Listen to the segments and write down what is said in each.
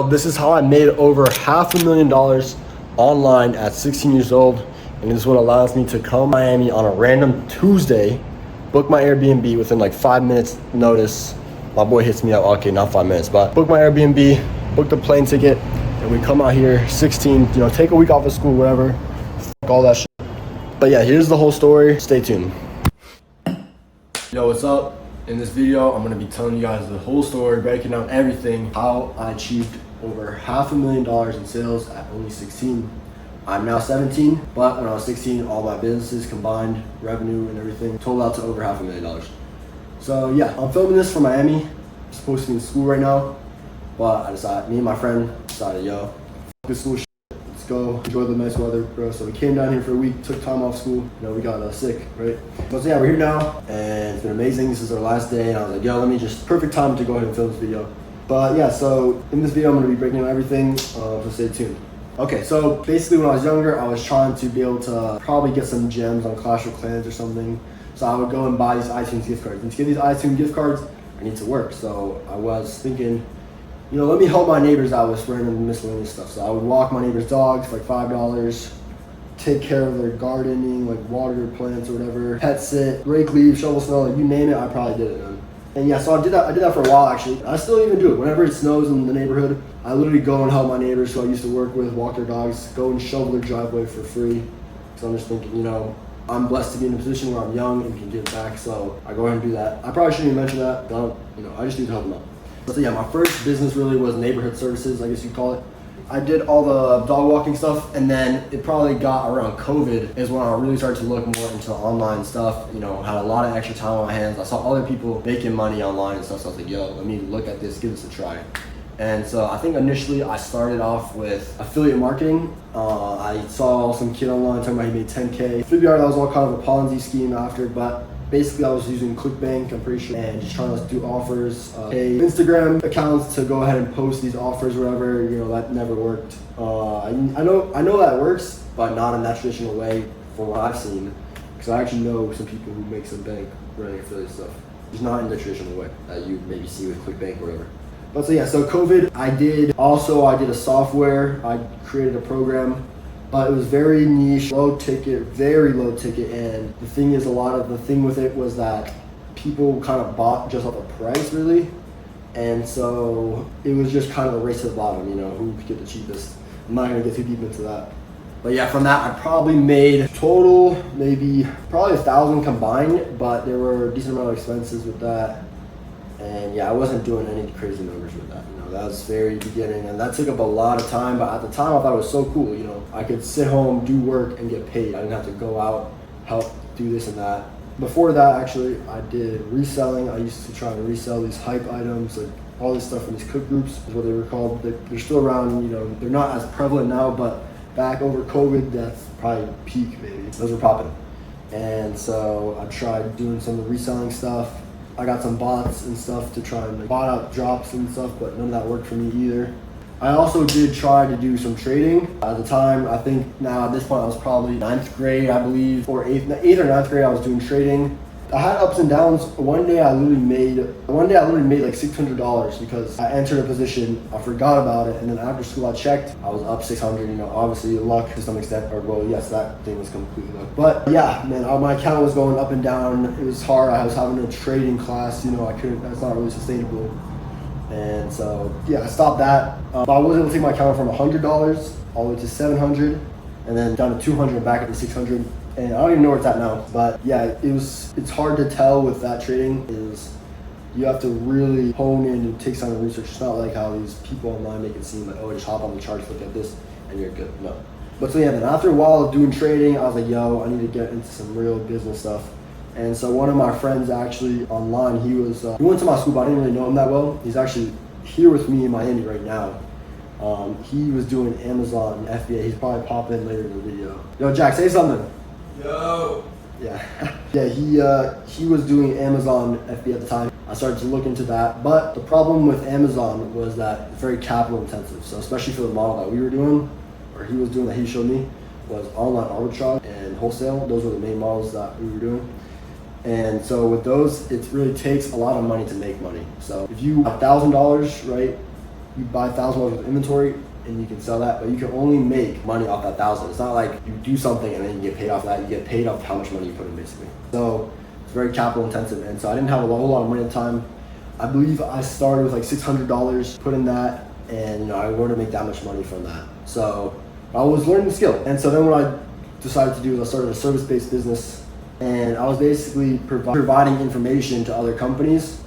This is how I made over $500,000 online at 16 years old, and this is what allows me to come to Miami on a random Tuesday, book my Airbnb within like 5 minutes notice. My boy hits me up, okay, not 5 minutes, but book my Airbnb, book the plane ticket, and we come out here 16, take a week off of school, whatever, fuck all that shit. But yeah, here's the whole story. Stay tuned. Yo, what's up? In this video, I'm gonna be telling you guys the whole story, breaking down everything, how I achieved over $500,000 in sales at only 16. I'm now 17, but when I was 16, all my businesses combined, revenue and everything, totaled out to over $500,000. So yeah, I'm filming this from Miami. I'm supposed to be in school right now, but I decided, me and my friend decided, yo, fuck this school shit. Let's go enjoy the nice weather, bro. So we came down here for a week, took time off school. We got sick, right? But so yeah, we're here now, and it's been amazing. This is our last day, and I was like, yo, let me just, perfect time to go ahead and film this video. But yeah, so in this video, I'm gonna be breaking down everything, so stay tuned. Okay, so basically when I was younger, I was trying to be able to probably get some gems on Clash of Clans or something. So I would go and buy these iTunes gift cards. And to get these iTunes gift cards, I need to work. So I was thinking, let me help my neighbors out with random miscellaneous stuff. So I would walk my neighbors' dogs for like $5, take care of their gardening, like water their plants or whatever, pet sit, rake leaves, shovel snow, like you name it, I probably did it, man. And yeah, so I did that for a while actually. I still even do it. Whenever it snows in the neighborhood, I literally go and help my neighbors who I used to work with, walk their dogs, go and shovel their driveway for free. So I'm just thinking, I'm blessed to be in a position where I'm young and can give back, so I go ahead and do that. I probably shouldn't even mention that, but I just need to help them out. So yeah, my first business really was neighborhood services, I guess you'd call it. I did all the dog walking stuff, and then it probably got around COVID is when I really started to look more into online stuff. Had a lot of extra time on my hands. I saw other people making money online and stuff, so I was like, yo, let me look at this, give this a try. And so I think initially I started off with affiliate marketing. I saw some kid online talking about he made 10K. Figured out that was all kind of a Ponzi scheme after, but basically I was using ClickBank, I'm pretty sure, and just trying to do offers, pay Instagram accounts to go ahead and post these offers, whatever. That never worked. I know that works, but not in that traditional way from what I've seen, because I actually know some people who make some bank running affiliate stuff. Just not in the traditional way that you maybe see with ClickBank or whatever. But so yeah, so COVID, I did a software, I created a program, but it was very niche, low ticket, very low ticket, and the thing is, the thing with it was that people kind of bought just off the price really, and so it was just kind of a race to the bottom, who could get the cheapest. I'm not gonna get too deep into that. But yeah, from that I probably made total maybe probably 1,000 combined, but there were a decent amount of expenses with that. And yeah, I wasn't doing any crazy numbers with that. That was very beginning, and that took up a lot of time. But at the time, I thought it was so cool. I could sit home, do work, and get paid. I didn't have to go out, help do this and that. Before that, actually, I did reselling. I used to try to resell these hype items, like all this stuff from these cook groups is what they were called. They're still around. They're not as prevalent now, but back over COVID, that's probably peak, maybe. Those were popping. And so I tried doing some of the reselling stuff. I got some bots and stuff to try and bot out drops and stuff, but none of that worked for me either. I also did try to do some trading. At the time, I think now at this point I was probably 9th grade, I believe, or 8th or 9th grade I was doing trading. I had ups and downs. One day I literally made like $600 because I entered a position, I forgot about it, and then after school I checked, I was up 600, obviously luck to some extent, or well, yes, that thing was completely luck. But yeah, man, my account was going up and down. It was hard. I was having a trading class, that's not really sustainable. And so yeah, I stopped that. But I was able to take my account from $100 all the way to $700, and then down to $200, back up to $600. And I don't even know where it's at now, but yeah, it's hard to tell with that trading. You have to really hone in and take time to research. It's not like how these people online make it seem like, oh, just hop on the charts, look at this, and you're good. No. But so yeah, then after a while of doing trading, I was like, yo, I need to get into some real business stuff. And so one of my friends actually online, he went to my school, but I didn't really know him that well. He's actually here with me in Miami right now. He was doing Amazon FBA. He's probably pop in later in the video. Yo, Jack, say something. Yo. Yeah. Yeah, he was doing Amazon FBA at the time. I started to look into that, but the problem with Amazon was that it's very capital intensive. So especially for the model that we were doing, or he was doing that he showed me, was online arbitrage and wholesale. Those were the main models that we were doing. And so with those, it really takes a lot of money to make money. So if you have $1,000, right, you buy $1,000 worth of inventory and you can sell that, but you can only make money off that 1,000. It's not like you do something and then you get paid off that. You get paid off how much money you put in, basically. So it's very capital intensive, and so I didn't have a whole lot of money at the time. I believe I started with like $600, put in that, and I wanted to make that much money from that. So I was learning the skill, and so then what I decided to do is I started a service-based business, and I was basically providing information to other companies.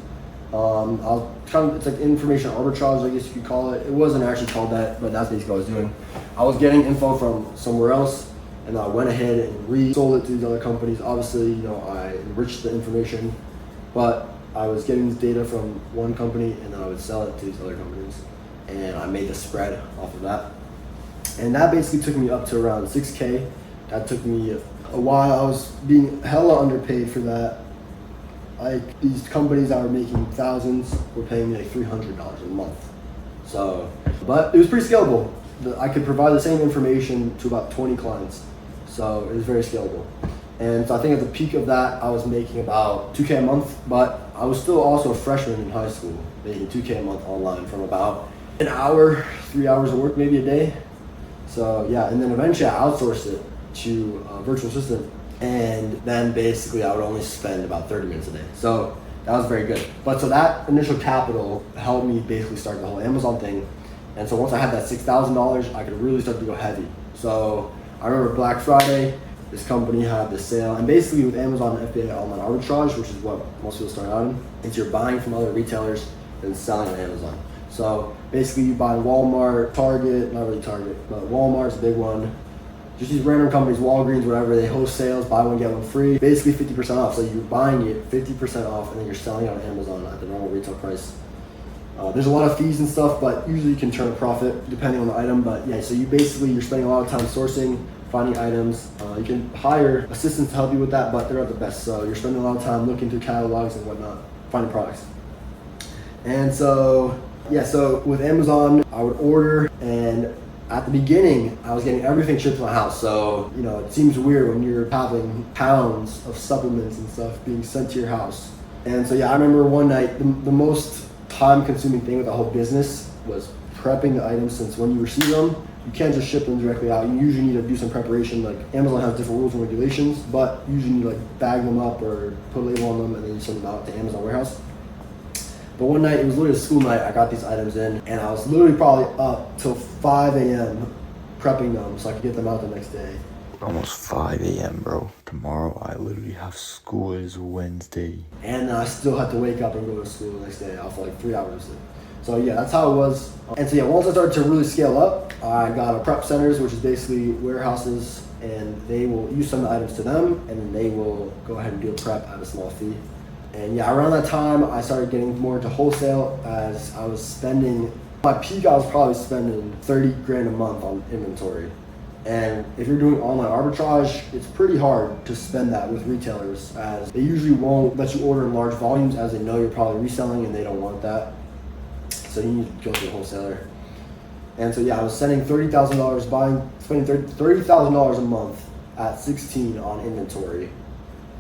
It's like information arbitrage, I guess you could call it. It wasn't actually called that, but that's basically what I was doing. I was getting info from somewhere else, and I went ahead and resold it to these other companies. Obviously, I enriched the information, but I was getting this data from one company, and then I would sell it to these other companies, and I made the spread off of that. And that basically took me up to around 6K. That took me a while. I was being hella underpaid for that. Like, these companies that were making thousands were paying me like $300 a month. So, but it was pretty scalable. I could provide the same information to about 20 clients. So it was very scalable. And so I think at the peak of that, I was making about 2K a month, but I was still also a freshman in high school, making 2K a month online from about an hour, 3 hours of work, maybe a day. So yeah, and then eventually I outsourced it to a virtual assistant. And then basically I would only spend about 30 minutes a day. So that was very good. But so that initial capital helped me basically start the whole Amazon thing. And so once I had that $6,000, I could really start to go heavy. So I remember Black Friday, this company had this sale. And basically with Amazon FBA online arbitrage, which is what most people start out in, is you're buying from other retailers and selling on Amazon. So basically you buy Walmart, Target, not really Target, but Walmart's a big one. Just these random companies, Walgreens, whatever, they host sales, buy one, get one free, basically 50% off. So you're buying it 50% off, and then you're selling it on Amazon at the normal retail price. There's a lot of fees and stuff, but usually you can turn a profit depending on the item. But yeah, so you're spending a lot of time sourcing, finding items. You can hire assistants to help you with that, but they're not the best. So you're spending a lot of time looking through catalogs and whatnot, finding products. And so, yeah, so with Amazon, I would order, and at the beginning, I was getting everything shipped to my house. So, it seems weird when you're having pounds of supplements and stuff being sent to your house. And so, yeah, I remember one night, the most time-consuming thing with the whole business was prepping the items, since when you receive them, you can't just ship them directly out. You usually need to do some preparation. Like, Amazon has different rules and regulations, but you usually need to bag them up or put a label on them, and then you send them out to Amazon warehouse. But one night, it was literally a school night, I got these items in, and I was literally probably up till 5 a.m. prepping them so I could get them out the next day. Almost 5 a.m., bro. Tomorrow, I literally have school. It is Wednesday. And then I still had to wake up and go to school the next day for like 3 hours. So yeah, that's how it was. And so yeah, once I started to really scale up, I got a prep centers, which is basically warehouses, and they will, you send the items to them, and then they will go ahead and do a prep at a small fee. And yeah, around that time, I started getting more into wholesale, as I was spending, my peak, I was probably spending 30 grand a month on inventory. And if you're doing online arbitrage, it's pretty hard to spend that with retailers, as they usually won't let you order in large volumes, as they know you're probably reselling and they don't want that. So you need to go to a wholesaler. And so yeah, I was spending spending $30,000 a month at 16 on inventory.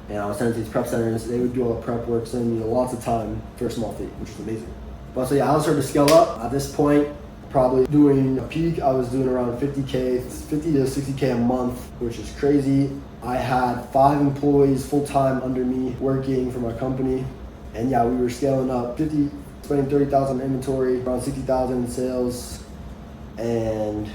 And I was sending to these prep centers. They would do all the prep work, sending me lots of time for a small fee, which was amazing. But so yeah, I was starting to scale up. At this point, probably doing a peak, I was doing around 50 to 60K a month, which is crazy. I had 5 employees full-time under me working for my company. And yeah, we were scaling up, spending 30,000 in inventory, around 60,000 in sales. And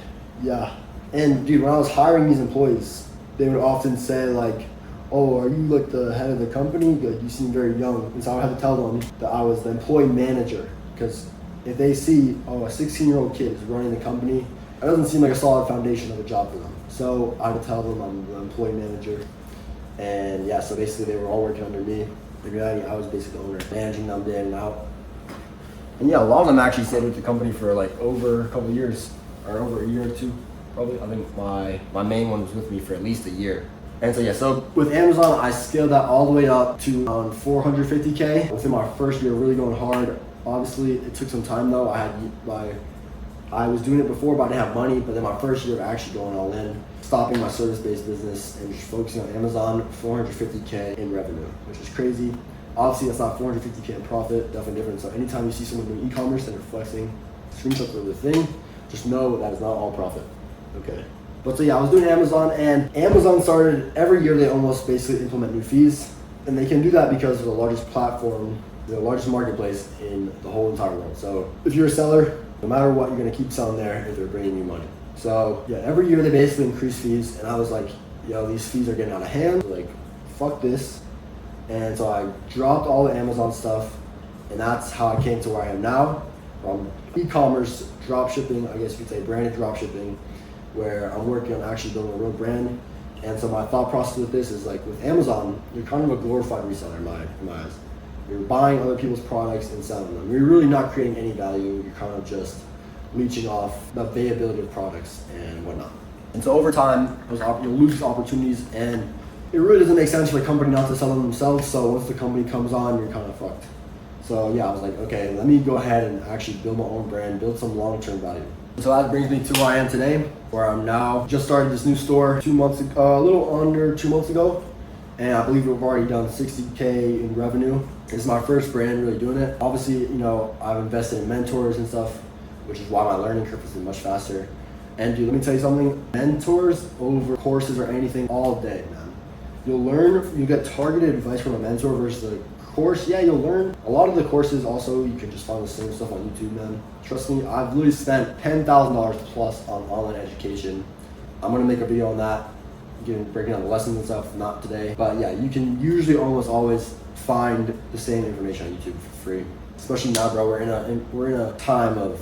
yeah, and dude, when I was hiring these employees, they would often say like, "Oh, are you like the head of the company? Like, you seem very young." And so I would have to tell them that I was the employee manager, because if they see, oh, a 16-year-old kid is running the company, that doesn't seem like a solid foundation of a job for them. So I would tell them I'm the employee manager. And yeah, so basically they were all working under me. In reality, I was basically the owner, managing them day in and out. And yeah, a lot of them actually stayed with the company for like over a couple of years, or over a year or two, probably. I think my main one was with me for at least a year. And so yeah, so with Amazon, I scaled that all the way up to around 450K within my first year, really going hard. Obviously, it took some time though. I was doing it before, but I didn't have money. But then my first year of actually going all in, stopping my service-based business and just focusing on Amazon, 450K in revenue, which is crazy. Obviously, that's not 450K in profit, definitely different. So anytime you see someone doing e-commerce and they're flexing, screenshots are the thing, just know that is not all profit. Okay. But so yeah, I was doing Amazon, and Amazon started every year they almost basically implement new fees. And they can do that because they're the largest platform, the largest marketplace in the whole entire world. So if you're a seller, no matter what, you're gonna keep selling there if they're bringing you money. So yeah, every year they basically increase fees, and I was like, yo, these fees are getting out of hand. Like, fuck this. And so I dropped all the Amazon stuff, and that's how I came to where I am now, from e-commerce, drop shipping, I guess you could say branded drop shipping, where I'm working on actually building a real brand. And so my thought process with this is like, with Amazon, you're kind of a glorified reseller in my eyes. You're buying other people's products and selling them. You're really not creating any value. You're kind of just leeching off the availability of products and whatnot. And so over time, you'll lose these opportunities, and it really doesn't make sense for the company not to sell them themselves. So once the company comes on, you're kind of fucked. So yeah, I was like, okay, let me go ahead and actually build my own brand, build some long-term value. So that brings me to where I am today, where I'm now. Just started this new store 2 months ago, a little under 2 months ago, and I believe we've already done 60K in revenue. This is my first brand really doing it. Obviously, you know, I've invested in mentors and stuff, which is why my learning curve has been much faster. And dude, let me tell you something, mentors over courses or anything all day, man. You'll learn, you get targeted advice from a mentor versus a course. Yeah, you'll learn. A lot of the courses also, you can just find the same stuff on YouTube, man. Trust me, I've literally spent $10,000 plus on online education. I'm gonna make a video on that, breaking down the lessons and stuff, not today. But yeah, you can usually almost always find the same information on YouTube for free. Especially now, bro, we're in a time of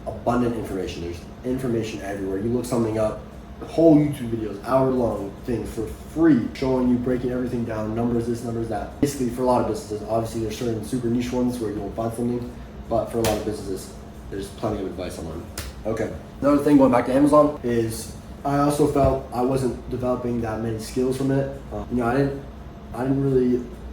abundant information. There's information everywhere. You look something up, the whole YouTube videos, hour-long things for free, showing you, breaking everything down, numbers this, numbers that. Basically, for a lot of businesses, obviously there's certain super niche ones where you won't find something, but for a lot of businesses, there's plenty of advice online. Okay. Another thing, going back to Amazon, is I also felt I wasn't developing that many skills from it.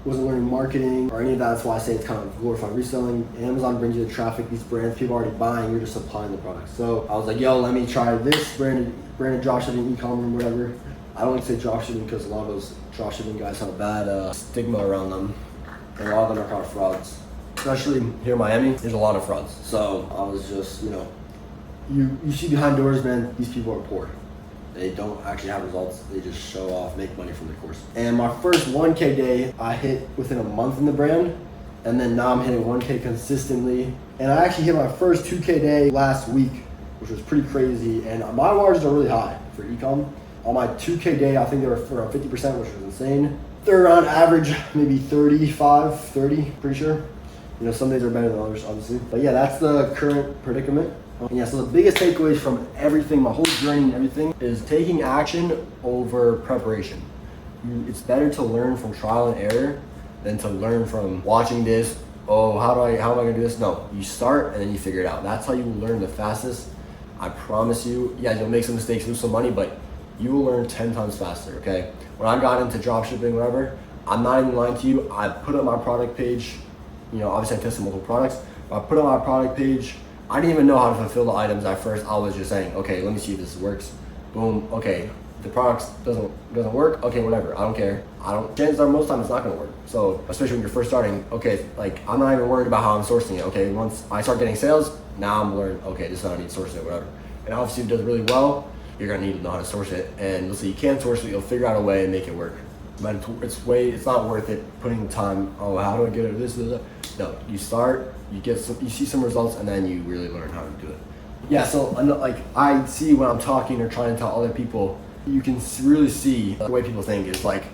Wasn't learning marketing or any of that. That's why I say it's kind of glorified reselling. Amazon brings you the traffic, these brands, people are already buying, you're just supplying the product. So I was like, yo, let me try this branded dropshipping, e-commerce, whatever. I don't like to say dropshipping because a lot of those dropshipping guys have a bad stigma around them. And a lot of them are kind of frauds. Especially here in Miami, there's a lot of frauds. So I was just, you see behind doors, man, these people are poor. They don't actually have results. They just show off, make money from the course. And my first 1K day, I hit within a month in the brand. And then now I'm hitting 1K consistently. And I actually hit my first 2K day last week, which was pretty crazy. And my margins are really high for e-com. On my 2K day, I think they were around 50%, which was insane. They're around average, maybe 30, pretty sure. Some days are better than others, obviously. But yeah, that's the current predicament. And yeah, so the biggest takeaways from everything, my whole journey and everything, is taking action over preparation. It's better to learn from trial and error than to learn from watching this. Oh, how am I gonna do this? No, you start and then you figure it out. That's how you learn the fastest. I promise you. Yeah, you'll make some mistakes, lose some money, but you will learn 10 times faster, okay? When I got into dropshipping, whatever, I'm not even lying to you. I put up my product page. Obviously I tested multiple products, but I put up my product page. I didn't even know how to fulfill the items at first. I was just saying, okay, let me see if this works. Boom, okay. The product doesn't work, okay, whatever, I don't care. Chances are most times it's not gonna work. So, especially when you're first starting, okay, like I'm not even worried about how I'm sourcing it, okay? Once I start getting sales, now I'm learning, okay, this is how I need to source it, whatever. And obviously if it does really well, you're gonna need to know how to source it. And let's say you can't source it, you'll figure out a way and make it work. But it's not worth it putting the time, oh, how do I get it, this. No, you start, you see some results, and then you really learn how to do it. Yeah, so like I see when I'm talking or trying to tell other people, you can really see the way people think is like,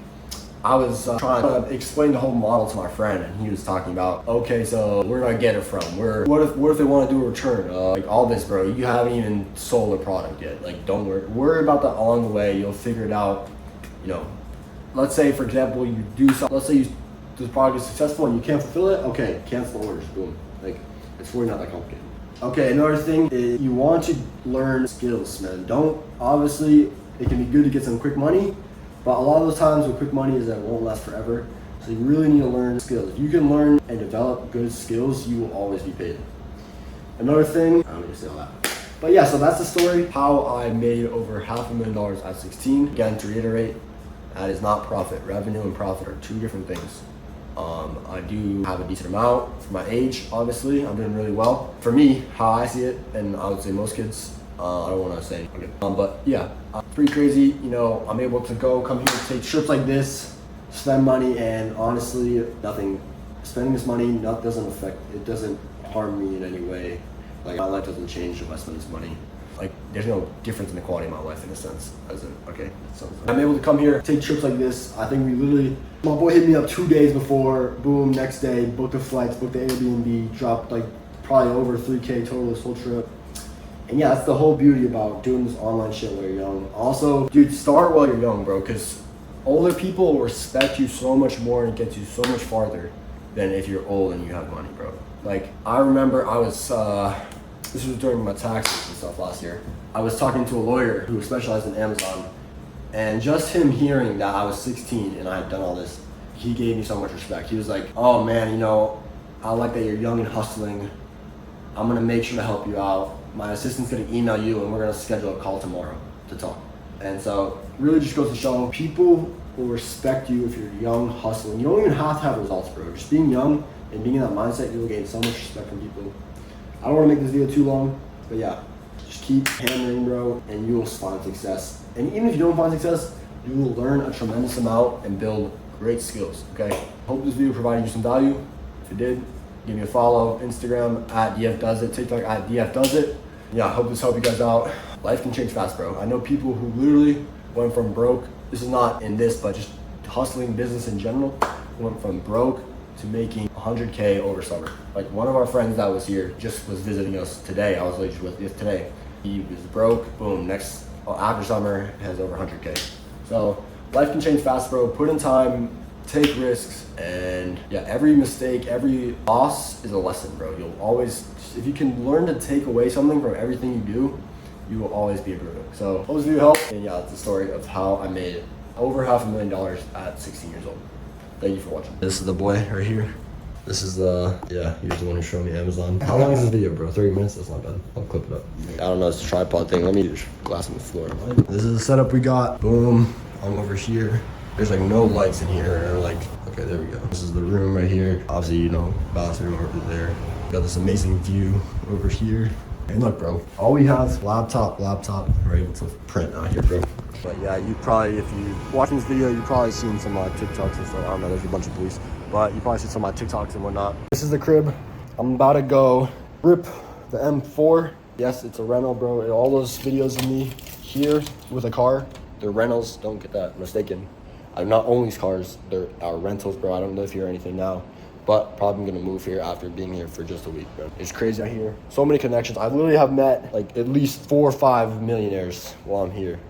I was trying to explain the whole model to my friend, and he was talking about, okay, so where do I get it from? What if they want to do a return? Like all this, bro, you haven't even sold a product yet. Like don't worry about that along the way. You'll figure it out. Let's say for example you do something. Let's say this product is successful and you can't fulfill it. Okay, cancel the orders. Boom. Like it's really not that complicated. Okay, another thing is you want to learn skills, man. Obviously it can be good to get some quick money. But a lot of those times with quick money is that it won't last forever. So you really need to learn skills. If you can learn and develop good skills, you will always be paid. Another thing, I don't need to say all that. But yeah, so that's the story. How I made over $500,000 at 16. Again, to reiterate, that is not profit. Revenue and profit are two different things. I do have a decent amount for my age. Obviously, I'm doing really well. For me, how I see it, and I would say most kids, I don't want to say, but yeah, pretty crazy. You know, I'm able to come here, take trips like this, spend money, and honestly, nothing. Spending this money, it doesn't harm me in any way. Like, my life doesn't change if I spend this money. Like, there's no difference in the quality of my life in a sense. I'm able to come here, take trips like this. I think my boy hit me up 2 days before, boom, next day, booked the flights, booked the Airbnb, dropped like probably over 3K total this whole trip. And yeah, that's the whole beauty about doing this online shit while you're young. Also, dude, start while you're young, bro, because older people will respect you so much more and get you so much farther than if you're old and you have money, bro. Like, I remember this was during my taxes and stuff last year. I was talking to a lawyer who specialized in Amazon, and just him hearing that I was 16 and I had done all this, he gave me so much respect. He was like, oh man, you know, I like that you're young and hustling. I'm gonna make sure to help you out. My assistant's gonna email you and we're gonna schedule a call tomorrow to talk. And so really just goes to show people will respect you if you're young, hustling. You don't even have to have results, bro. Just being young and being in that mindset, you'll gain so much respect from people. I don't want to make this video too long, but yeah, just keep hammering, bro, and you will find success. And even if you don't find success, you will learn a tremendous amount and build great skills, okay? Hope this video provided you some value. If it did, give me a follow. Instagram at DFDoesIt, TikTok at DFDoesIt. Yeah, I hope this helped you guys out. Life can change fast, bro. I know people who literally went from broke, this is not in this, but just hustling business in general, went from broke to making 100K over summer. Like, one of our friends that was here just was visiting us today. I was like just with this today. He was broke, boom, after summer has over 100K. So life can change fast, bro. Put in time, take risks, and yeah, every mistake, every loss is a lesson, bro. You'll always, if you can learn to take away something from everything you do, you will always be improving. So hope this video helped. And yeah, it's the story of how I made over $500,000 at 16 years old. Thank you for watching. This is the boy right here. This is here's the one who's showing me Amazon. How long is this video, bro? 30 minutes? That's not bad. I'll clip it up. I don't know, it's a tripod thing. Let me just glass on the floor. This is the setup we got. Boom. I'm over here. There's like no lights in here. Okay, there we go. This is the room right here. Obviously, you know, bathroom over there. Got this amazing view over here. And look, bro, all we have is laptop. We're able to print out here, bro. But yeah, you probably, if you watching this video, you probably seen some of my TikToks and stuff. I don't know, there's a bunch of police, but you probably seen some of my TikToks and whatnot. This is the crib. I'm about to go rip the M4. Yes, it's a rental, bro. And all those videos of me here with a car, they're rentals. Don't get that mistaken. I do not own these cars. They're our rentals, bro. I don't live here or anything now, but probably gonna move here after being here for just a week, bro. It's crazy out here. So many connections. I literally have met like at least 4 or 5 millionaires while I'm here.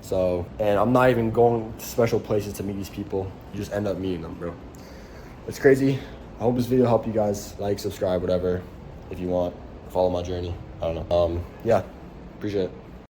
So, and I'm not even going to special places to meet these people. You just end up meeting them, bro. It's crazy. I hope this video helped you guys. Like, subscribe, whatever. If you want, follow my journey. I don't know. Yeah, appreciate it.